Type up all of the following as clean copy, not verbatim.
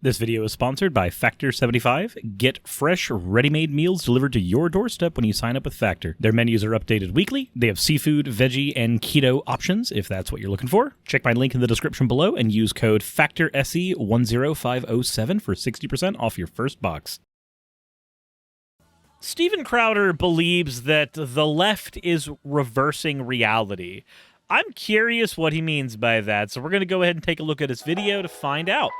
This video is sponsored by Factor 75. Get fresh, ready-made meals delivered to your doorstep when you sign up with Factor. Their menus are updated weekly. They have seafood, veggie, and keto options if that's what you're looking for. Check my link in the description below and use code FACTORSE10507 for 60% off your first box. Steven Crowder believes that the left is reversing reality. I'm curious what he means by that, so we're going to go ahead and take a look at his video to find out.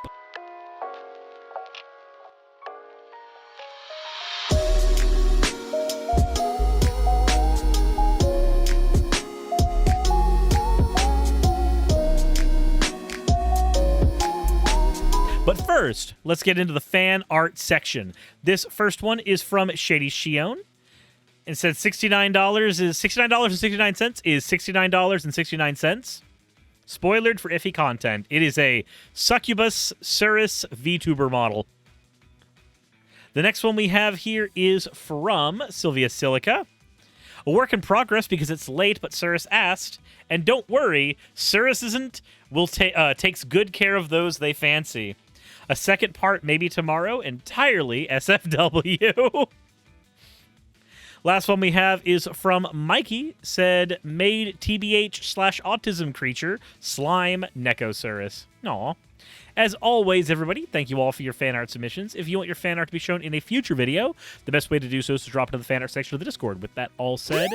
But first, let's get into the fan art section. This first one is from Shady Shion. It said $69 is $69.69 is $69.69. Spoilered for iffy content. It is a Succubus Suris VTuber model. The next one we have here is from Sylvia Silica. A work in progress because it's late, but Suris asked. And don't worry, Suris takes good care of those they fancy. A second part maybe tomorrow, entirely SFW. Last one we have is from Mikey, said, made TBH/autism creature, slime Necosaurus. Aw. As always, everybody, thank you all for your fan art submissions. If you want your fan art to be shown in a future video, the best way to do so is to drop into the fan art section of the Discord. With that all said,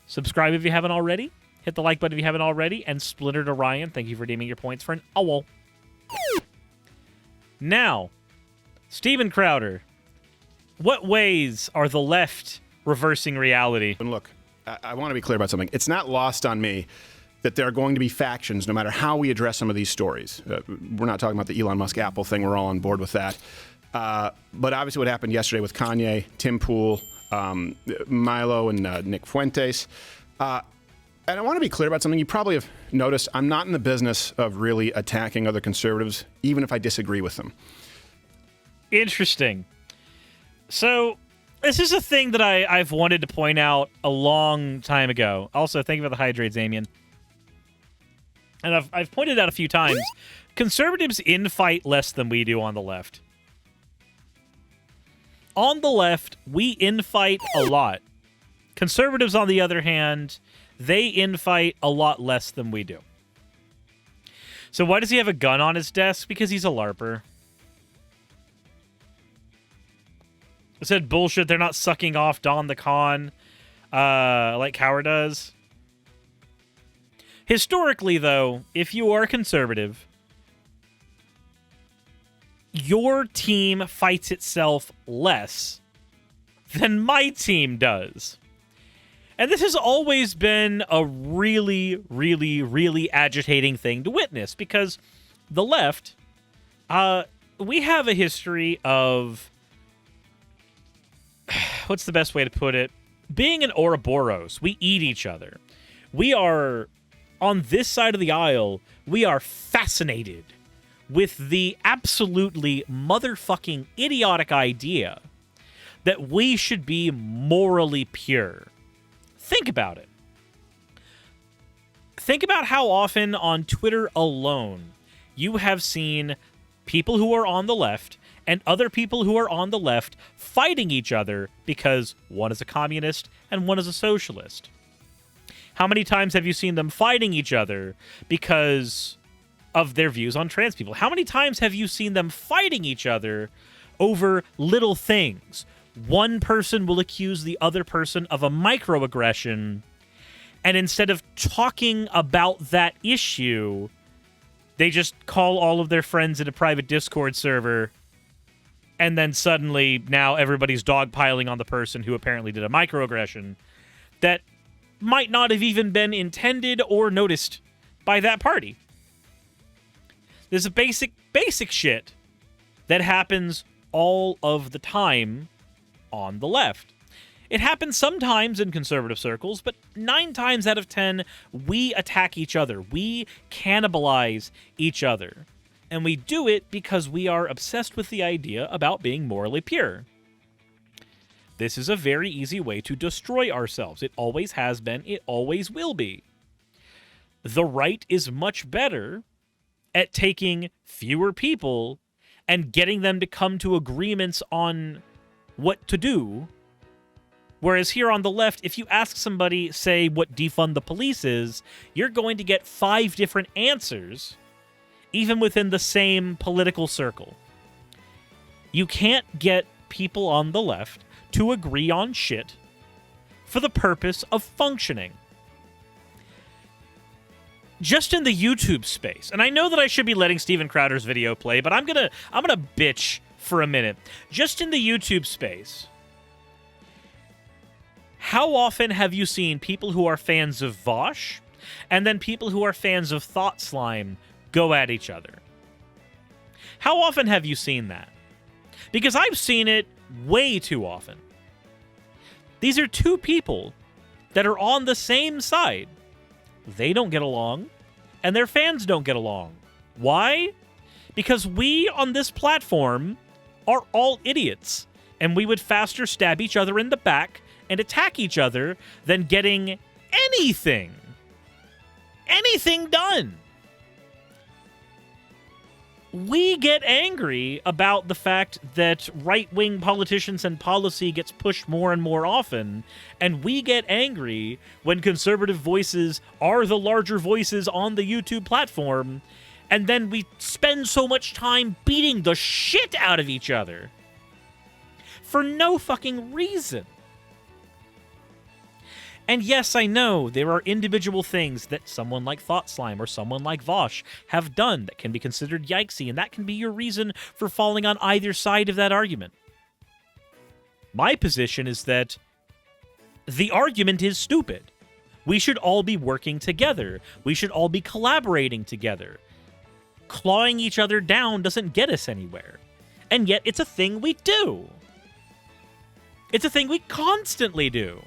subscribe if you haven't already, hit the like button if you haven't already, and Splintered Orion, thank you for redeeming your points for an owl. Now, Steven Crowder, what ways are the left reversing reality? And look, I want to be clear about something. It's not lost on me that there are going to be factions no matter how we address some of these stories. We're not talking about the Elon Musk Apple thing. We're all on board with that. But obviously what happened yesterday with Kanye, Tim Pool, Milo, and Nick Fuentes. And I want to be clear about something. You probably have noticed I'm not in the business of really attacking other conservatives, even if I disagree with them. Interesting. So, this is a thing that I've wanted to point out a long time ago. Also, thank you for the hydrates, Damien. And I've pointed out a few times, conservatives infight less than we do on the left. On the left, we infight a lot. Conservatives, on the other hand, they infight a lot less than we do. So why does he have a gun on his desk? Because he's a LARPer. I said bullshit, they're not sucking off Don the Con like Howard does. Historically, though, if you are conservative, your team fights itself less than my team does. And this has always been a really, really, really agitating thing to witness because the left, we have a history of, what's the best way to put it? Being an Ouroboros. We eat each other. We are, on this side of the aisle, we are fascinated with the absolutely motherfucking idiotic idea that we should be morally pure. Think about it. Think about how often on Twitter alone you have seen people who are on the left and other people who are on the left fighting each other because one is a communist and one is a socialist. How many times have you seen them fighting each other because of their views on trans people? How many times have you seen them fighting each other over little things? One person will accuse the other person of a microaggression, and instead of talking about that issue, they just call all of their friends in a private Discord server, and then suddenly now everybody's dogpiling on the person who apparently did a microaggression that might not have even been intended or noticed by that party. There's a basic shit that happens all of the time on the left. It happens sometimes in conservative circles, but 9 times out of 10, we attack each other. We cannibalize each other. And we do it because we are obsessed with the idea about being morally pure. This is a very easy way to destroy ourselves. It always has been. It always will be. The right is much better at taking fewer people and getting them to come to agreements on what to do. Whereas here on the left, if you ask somebody, say, what defund the police is, you're going to get 5 different answers, even within the same political circle. You can't get people on the left to agree on shit for the purpose of functioning. Just in the YouTube space, and I know that I should be letting Steven Crowder's video play, but I'm gonna bitch for a minute. Just in the YouTube space, how often have you seen people who are fans of Vosh and then people who are fans of Thought Slime go at each other? How often have you seen that? Because I've seen it way too often. These are 2 people that are on the same side. They don't get along, and their fans don't get along. Why? Because we on this platform are all idiots, and we would faster stab each other in the back and attack each other than getting anything done. We get angry about the fact that right-wing politicians and policy gets pushed more and more often, and we get angry when conservative voices are the larger voices on the YouTube platform, and then we spend so much time beating the shit out of each other for no fucking reason. And yes, I know there are individual things that someone like Thought Slime or someone like Vosh have done that can be considered yikesy, and that can be your reason for falling on either side of that argument. My position is that the argument is stupid. We should all be working together. We should all be collaborating together. Clawing each other down doesn't get us anywhere. And yet it's a thing we do. It's a thing we constantly do.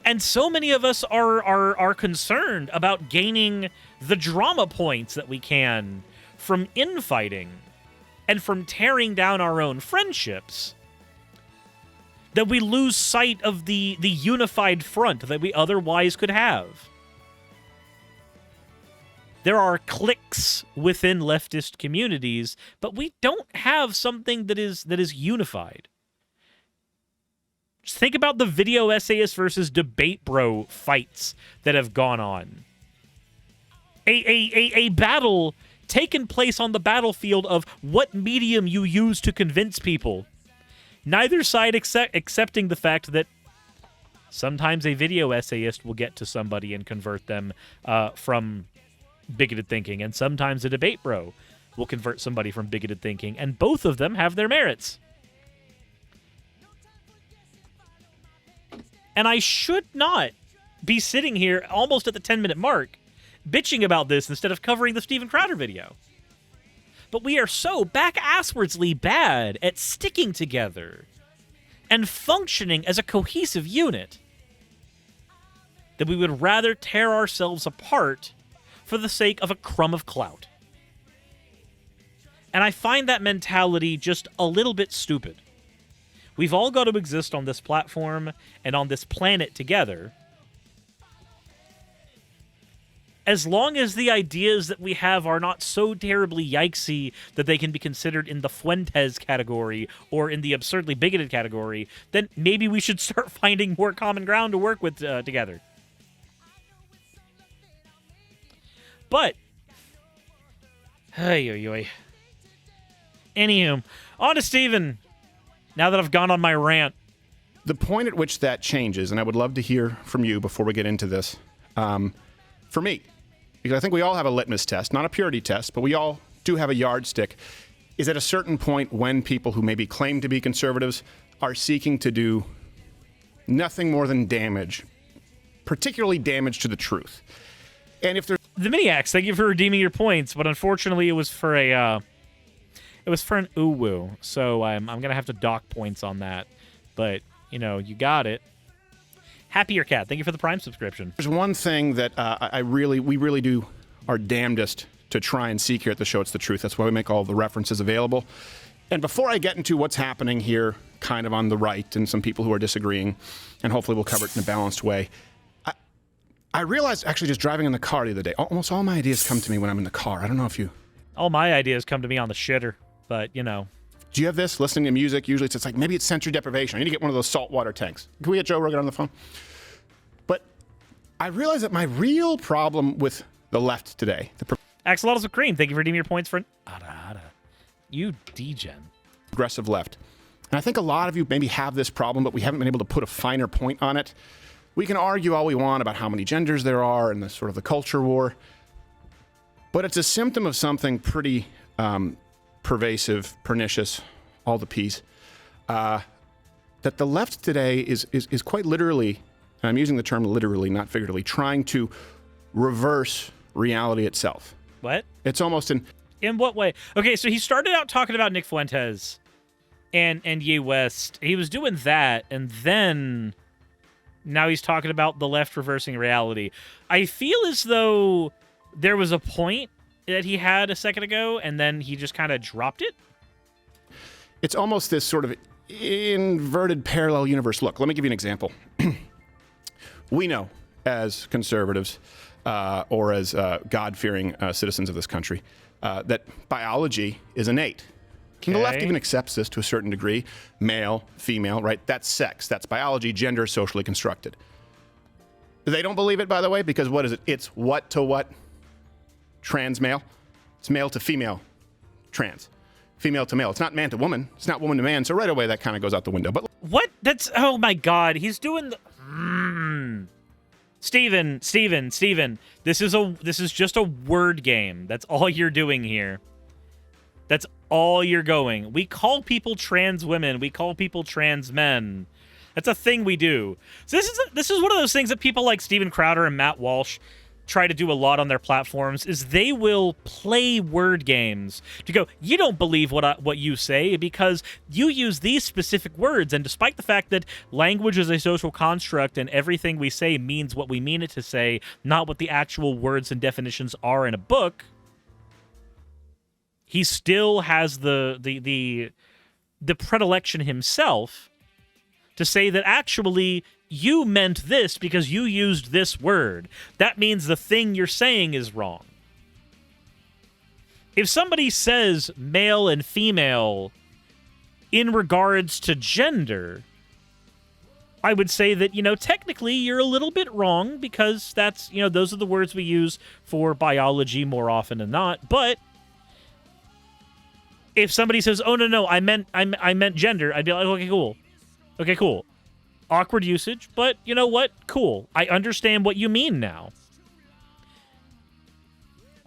And so many of us are concerned about gaining the drama points that we can from infighting and from tearing down our own friendships that we lose sight of the unified front that we otherwise could have. There are cliques within leftist communities, but we don't have something that is unified. Just think about the video essayist versus debate bro fights that have gone on. A battle taken place on the battlefield of what medium you use to convince people. Neither side accepting the fact that sometimes a video essayist will get to somebody and convert them from bigoted thinking, and sometimes a debate bro will convert somebody from bigoted thinking, and both of them have their merits. And I should not be sitting here almost at the 10-minute mark bitching about this instead of covering the Steven Crowder video. But we are so back-asswardsly bad at sticking together and functioning as a cohesive unit that we would rather tear ourselves apart for the sake of a crumb of clout. And I find that mentality just a little bit stupid. We've all got to exist on this platform and on this planet together. As long as the ideas that we have are not so terribly yikesy that they can be considered in the Fuentes category or in the absurdly bigoted category, then maybe we should start finding more common ground to work with together. But, anywho, on to Steven. Now that I've gone on my rant. The point at which that changes, and I would love to hear from you before we get into this, for me, because I think we all have a litmus test, not a purity test, but we all do have a yardstick, is at a certain point when people who maybe claim to be conservatives are seeking to do nothing more than damage, particularly damage to the truth. And if there's... The Miniacs, thank you for redeeming your points, but unfortunately it was for a... It was for an uwu, so I'm going to have to dock points on that. But, you got it. Happier Cat, thank you for the Prime subscription. There's one thing that we really do our damnedest to try and seek here at the show. It's the truth. That's why we make all the references available. And before I get into what's happening here, kind of on the right, and some people who are disagreeing, and hopefully we'll cover it in a balanced way, I realized, actually, just driving in the car the other day, almost all my ideas come to me when I'm in the car. I don't know if you All my ideas come to me on the shitter, but, you know. Do you have this? Listening to music, usually it's like, maybe it's sensory deprivation. I need to get one of those saltwater tanks. Can we get Joe Rogan on the phone? But I realize that my real problem with the left today, Axolotls with cream, thank you for redeeming your points for an Ada. You degen. progressive left. And I think a lot of you maybe have this problem, but we haven't been able to put a finer point on it. We can argue all we want about how many genders there are and the sort of the culture war, but it's a symptom of something pretty pervasive, pernicious, all the piece, that the left today is quite literally, and I'm using the term literally, not figuratively, trying to reverse reality itself. What? It's almost In what way? Okay, so he started out talking about Nick Fuentes and Ye West. He was doing that, and then now he's talking about the left reversing reality. I feel as though there was a point that he had a second ago, and then he just kind of dropped it. It's almost this sort of inverted parallel universe. Look, let me give you an example. We know as conservatives or as God-fearing citizens of this country that biology is innate. And the left even accepts this to a certain degree. Male, female, right? That's sex. That's biology. Gender is socially constructed. They don't believe it, by the way, because what is it? It's what to what? Trans male. It's male to female. Trans. Female to male. It's not man to woman. It's not woman to man. So right away, that kind of goes out the window. But what? That's, oh my God. He's doing the... Steven. This is just a word game. That's all you're doing here. That's all you're going. We call people trans women. We call people trans men. That's a thing we do. So this is one of those things that people like Steven Crowder and Matt Walsh try to do a lot on their platforms, is they will play word games to go, you don't believe what you say because you use these specific words, and despite the fact that language is a social construct and everything we say means what we mean it to say, not what the actual words and definitions are in a book, he still has the predilection himself to say that actually you meant this because you used this word. That means the thing you're saying is wrong. If somebody says male and female in regards to gender, I would say that, technically you're a little bit wrong because that's, those are the words we use for biology more often than not. But if somebody says, "Oh no, I meant gender," I'd be like, "Okay, cool. Awkward usage, but you know what? Cool. I understand what you mean now."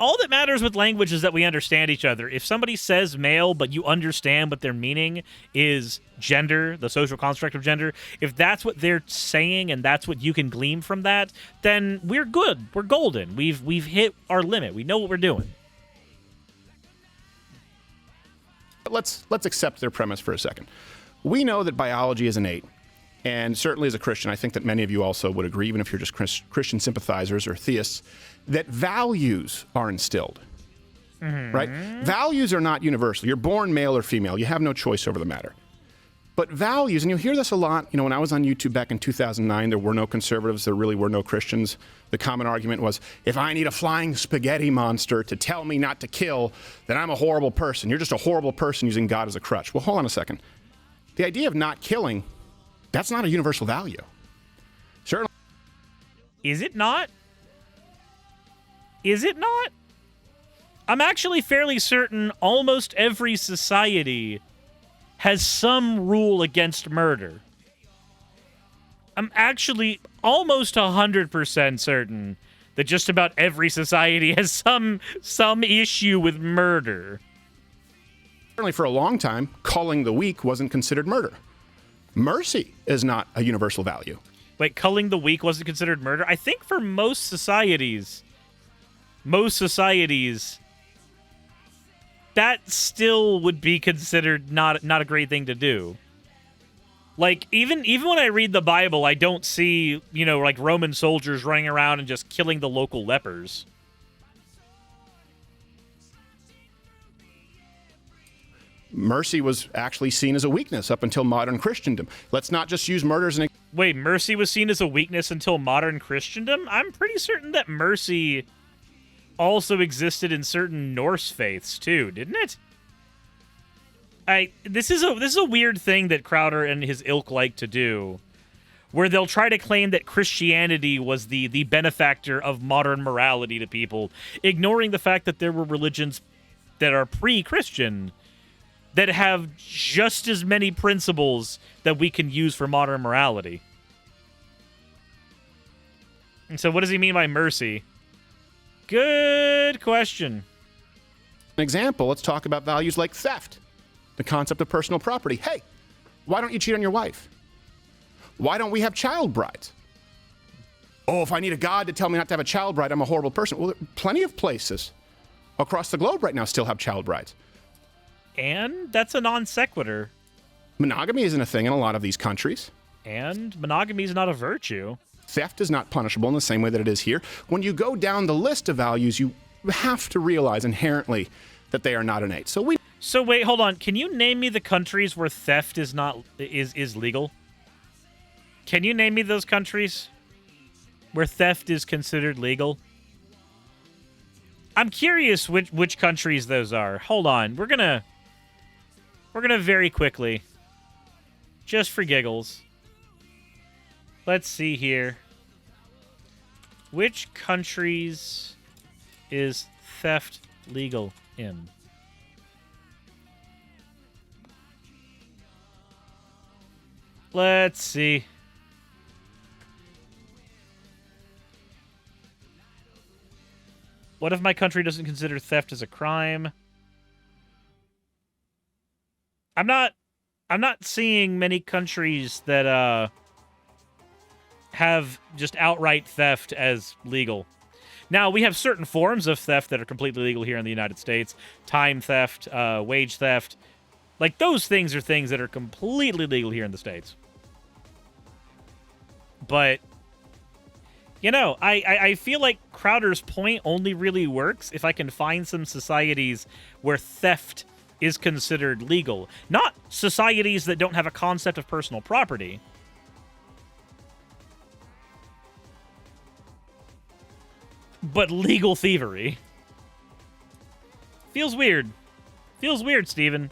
All that matters with language is that we understand each other. If somebody says male, but you understand what their meaning is gender, the social construct of gender, if that's what they're saying and that's what you can glean from that, then we're good. We're golden. We've hit our limit. We know what we're doing. Let's accept their premise for a second. We know that biology is innate, and certainly as a Christian, I think that many of you also would agree, even if you're just Christian sympathizers or theists, that values are instilled, right? Values are not universal. You're born male or female. You have no choice over the matter. But values, and you'll hear this a lot, when I was on YouTube back in 2009, there were no conservatives, there really were no Christians. The common argument was, if I need a flying spaghetti monster to tell me not to kill, then I'm a horrible person. You're just a horrible person using God as a crutch. Well, hold on a second. The idea of not killing, that's not a universal value. Certainly. Is it not? Is it not? I'm actually fairly certain almost every society has some rule against murder. I'm actually almost 100% certain that just about every society has some issue with murder. Certainly for a long time, culling the weak wasn't considered murder. Mercy is not a universal value. Wait, culling the weak wasn't considered murder? I think for most societies, that still would be considered not a great thing to do. Like, even when I read the Bible, I don't see, like Roman soldiers running around and just killing the local lepers. Mercy was actually seen as a weakness up until modern Christendom. Let's not just use murder as an... Wait, mercy was seen as a weakness until modern Christendom? I'm pretty certain that mercy also existed in certain Norse faiths too, didn't it? This is a weird thing that Crowder and his ilk like to do, where they'll try to claim that Christianity was the benefactor of modern morality to people, ignoring the fact that there were religions that are pre-Christian that have just as many principles that we can use for modern morality. And so what does he mean by mercy? Good question. An example, let's talk about values like theft. The concept of personal property. Hey, why don't you cheat on your wife? Why don't we have child brides? Oh, if I need a god to tell me not to have a child bride, I'm a horrible person. Well, plenty of places across the globe right now still have child brides. And that's a non sequitur. Monogamy isn't a thing in a lot of these countries. And monogamy is not a virtue. Theft is not punishable in the same way that it is here. When you go down the list of values, you have to realize inherently that they are not innate. So wait, hold on. Can you name me the countries where theft is legal? Can you name me those countries where theft is considered legal? I'm curious which countries those are. Hold on. We're gonna very quickly, just for giggles. Let's see here. Which countries is theft legal in? Let's see. What if my country doesn't consider theft as a crime? I'm not seeing many countries that have just outright theft as legal. Now, we have certain forms of theft that are completely legal here in the United States. Time theft, wage theft. Like, those things are things that are completely legal here in the States. But, you know, I feel like Crowder's point only really works if I can find some societies where theft is considered legal. Not societies that don't have a concept of personal property. But legal thievery. Feels weird. Feels weird, Steven.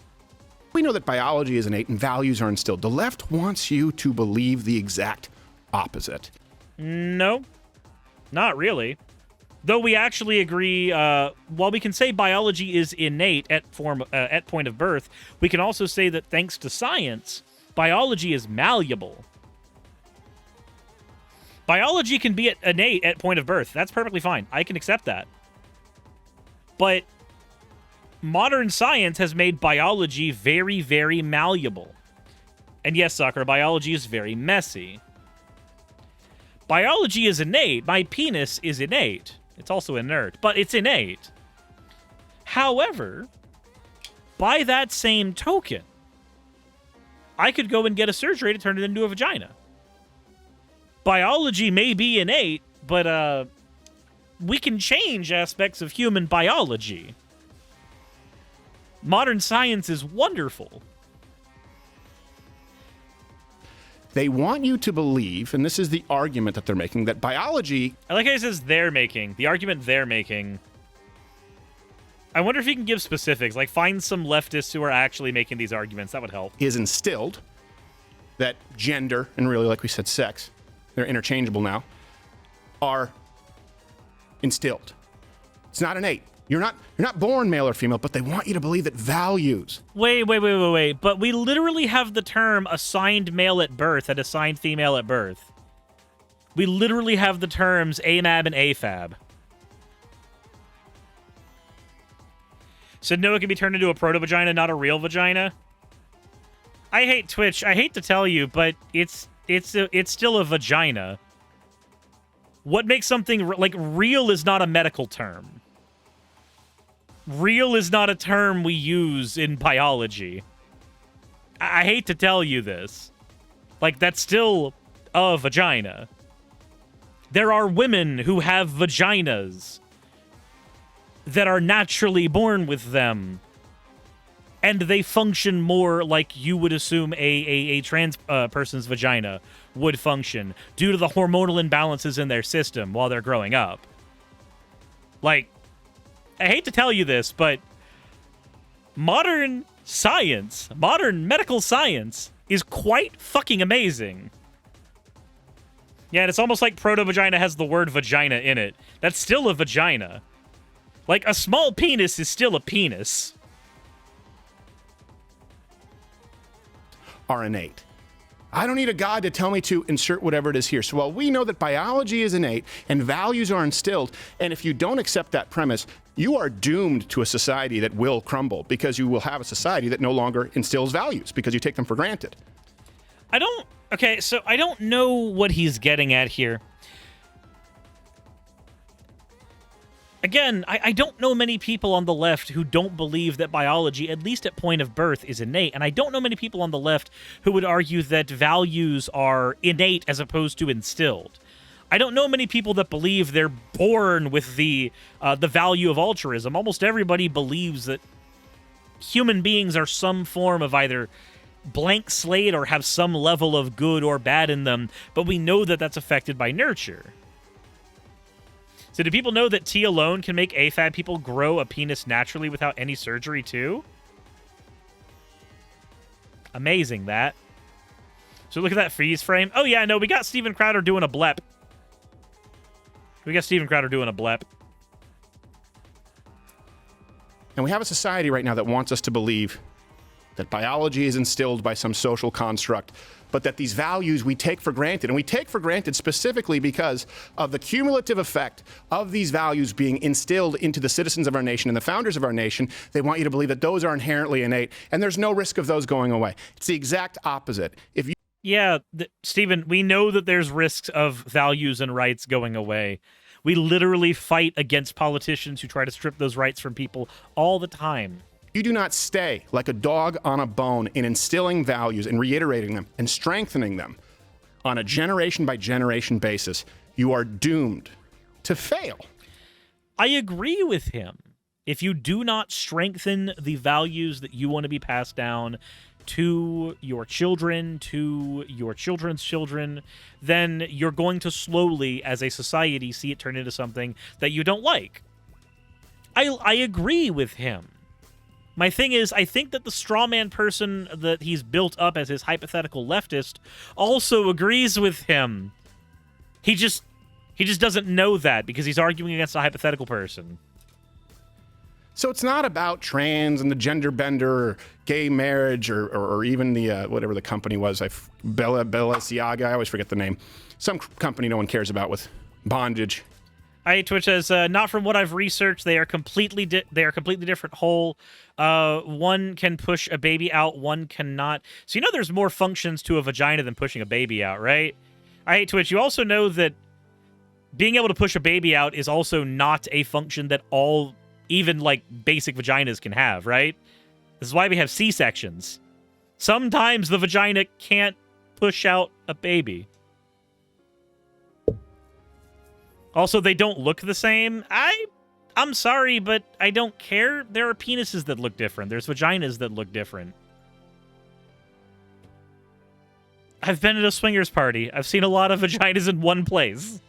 We know that biology is innate and values are instilled. The left wants you to believe the exact opposite. No, not really. Though we actually agree, while we can say biology is innate at point of birth, we can also say that thanks to science, biology is malleable. Biology can be innate at point of birth. That's perfectly fine. I can accept that. But modern science has made biology very, very malleable. And yes, Sakura, biology is very messy. Biology is innate. My penis is innate. It's also inert, but it's innate. However, by that same token, I could go and get a surgery to turn it into a vagina. Biology may be innate, but we can change aspects of human biology. Modern science is wonderful. They want you to believe, and this is the argument that they're making, that biology... I like how he says they're making. The argument they're making. I wonder if you can give specifics. Like, find some leftists who are actually making these arguments. That would help. ...is instilled, that gender, and really, like we said, sex, they're interchangeable now, are instilled. It's not innate. You're not born male or female, but they want you to believe that values... Wait. But we literally have the term assigned male at birth and assigned female at birth. We literally have the terms AMAB and AFAB. So no, it can be turned into a proto-vagina, not a real vagina? I hate Twitch. I hate to tell you, but it's still a vagina. What makes something... Like, real is not a medical term. Real is not a term we use in biology. I hate to tell you this. Like, that's still a vagina. There are women who have vaginas that are naturally born with them. And they function more like you would assume a trans person's vagina would function due to the hormonal imbalances in their system while they're growing up. Like, I hate to tell you this, but modern science, modern medical science, is quite fucking amazing. Yeah, and it's almost like proto-vagina has the word vagina in it. That's still a vagina. Like, a small penis is still a penis. Are innate. I don't need a God to tell me to insert whatever it is here. So while we know that biology is innate and values are instilled, and if you don't accept that premise, you are doomed to a society that will crumble, because you will have a society that no longer instills values because you take them for granted. Okay, so I don't know what he's getting at here. Again, I don't know many people on the left who don't believe that biology, at least at point of birth, is innate. And I don't know many people on the left who would argue that values are innate as opposed to instilled. I don't know many people that believe they're born with the value of altruism. Almost everybody believes that human beings are some form of either blank slate or have some level of good or bad in them, but we know that that's affected by nurture. So do people know that tea alone can make AFAB people grow a penis naturally without any surgery too? Amazing, that. So look at that freeze frame. Oh yeah, no, we got Steven Crowder doing a blep. And we have a society right now that wants us to believe that biology is instilled by some social construct, but that these values we take for granted, and we take for granted specifically because of the cumulative effect of these values being instilled into the citizens of our nation and the founders of our nation. They want you to believe that those are inherently innate, and there's no risk of those going away. It's the exact opposite. If you Yeah, Stephen, we know that there's risks of values and rights going away. We literally fight against politicians who try to strip those rights from people all the time. You do not stay like a dog on a bone in instilling values and reiterating them and strengthening them on a generation by generation basis, you are doomed to fail. I agree with him. If you do not strengthen the values that you want to be passed down to your children, to your children's children, then you're going to slowly, as a society, see it turn into something that you don't like. I agree with him. My thing is, I think that the strawman person that he's built up as his hypothetical leftist also agrees with him. He just doesn't know that because he's arguing against a hypothetical person. So it's not about trans and the gender bender or gay marriage or even the, whatever the company was, Balenciaga, I always forget the name. Some company no one cares about with bondage. Twitch says, not from what I've researched. They are completely different whole. One can push a baby out, one cannot. So you know there's more functions to a vagina than pushing a baby out, right? Twitch, you also know that being able to push a baby out is also not a function that all, even like basic vaginas can have, right? This is why we have C-sections. Sometimes the vagina can't push out a baby. Also, they don't look the same. I'm sorry, but I don't care. There are penises that look different. There's vaginas that look different. I've been at a swingers party. I've seen a lot of vaginas in one place.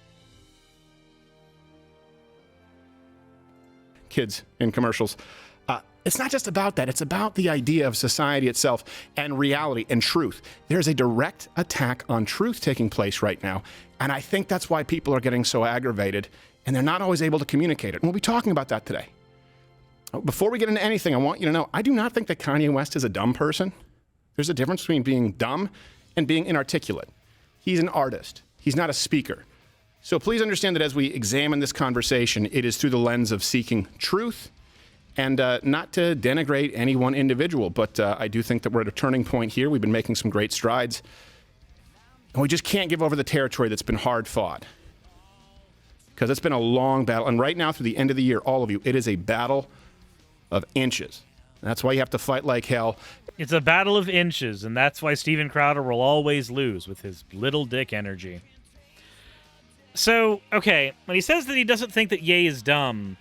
Kids in commercials. It's not just about that. It's about the idea of society itself and reality and truth. There's a direct attack on truth taking place right now. And I think that's why people are getting so aggravated and they're not always able to communicate it. And we'll be talking about that today. Before we get into anything, I want you to know, I do not think that Kanye West is a dumb person. There's a difference between being dumb and being inarticulate. He's an artist. He's not a speaker. So please understand that as we examine this conversation, it is through the lens of seeking truth and not to denigrate any one individual. But I do think that we're at a turning point here. We've been making some great strides. And we just can't give over the territory that's been hard fought. Because it's been a long battle. And right now, through the end of the year, all of you, it is a battle of inches. That's why you have to fight like hell. It's a battle of inches, and that's why Steven Crowder will always lose with his little dick energy. So, okay, when he says that he doesn't think that Ye is dumb,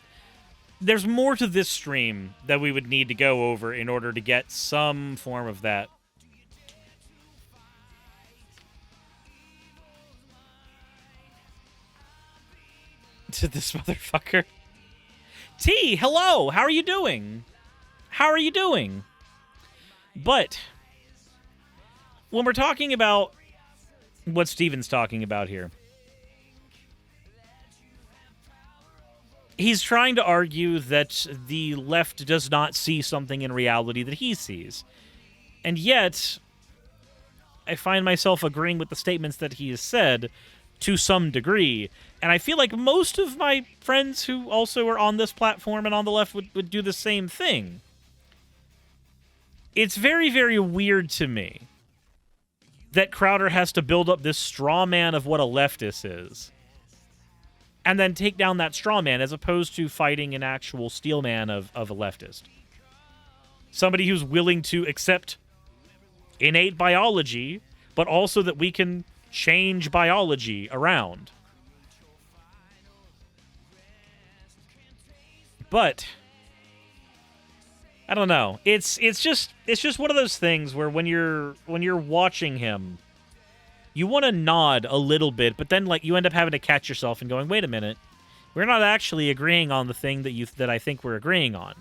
there's more to this stream that we would need to go over in order to get some form of that. To this motherfucker. T, hello. How are you doing? How are you doing? But when we're talking about what Steven's talking about here, he's trying to argue that the left does not see something in reality that he sees. And yet, I find myself agreeing with the statements that he has said to some degree. And I feel like most of my friends who also are on this platform and on the left would do the same thing. It's very, very weird to me that Crowder has to build up this straw man of what a leftist is and then take down that straw man as opposed to fighting an actual steel man of a leftist. Somebody who's willing to accept innate biology, but also that we can change biology around. But I don't know. It's just one of those things where when you're watching him, you want to nod a little bit, but then like you end up having to catch yourself and going, "Wait a minute. We're not actually agreeing on the thing that I think we're agreeing on.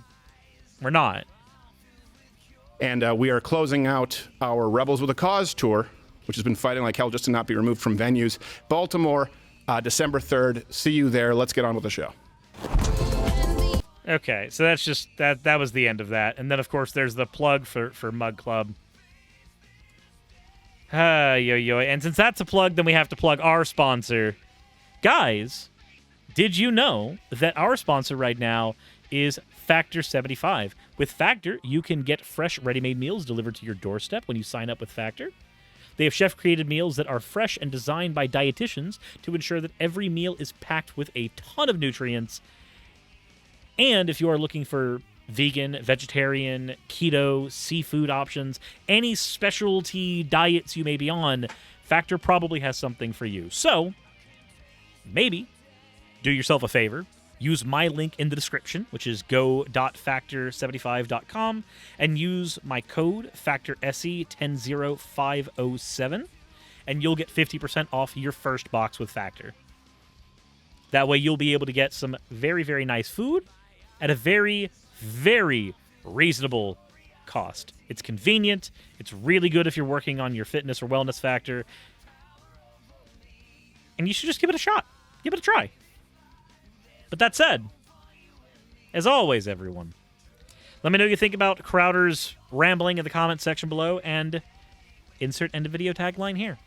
We're not." And we are closing out our Rebels with a Cause tour, which has been fighting like hell just to not be removed from venues. Baltimore, December 3rd. See you there. Let's get on with the show. Okay, so that's just that was the end of that. And then of course there's the plug for Mug Club. Yo. And since that's a plug, then we have to plug our sponsor. Guys, did you know that our sponsor right now is Factor 75? With Factor, you can get fresh ready-made meals delivered to your doorstep when you sign up with Factor. They have chef-created meals that are fresh and designed by dietitians to ensure that every meal is packed with a ton of nutrients. And if you are looking for vegan, vegetarian, keto, seafood options, any specialty diets you may be on, Factor probably has something for you. So, maybe do yourself a favor. Use my link in the description, which is go.factor75.com, and use my code FACTORSE10507, and you'll get 50% off your first box with Factor. That way you'll be able to get some very, very nice food at a very, very reasonable cost. It's convenient. It's really good if you're working on your fitness or wellness factor. And you should just give it a shot. Give it a try. But that said, as always, everyone, let me know what you think about Crowder's rambling in the comments section below, and insert end of video tagline here.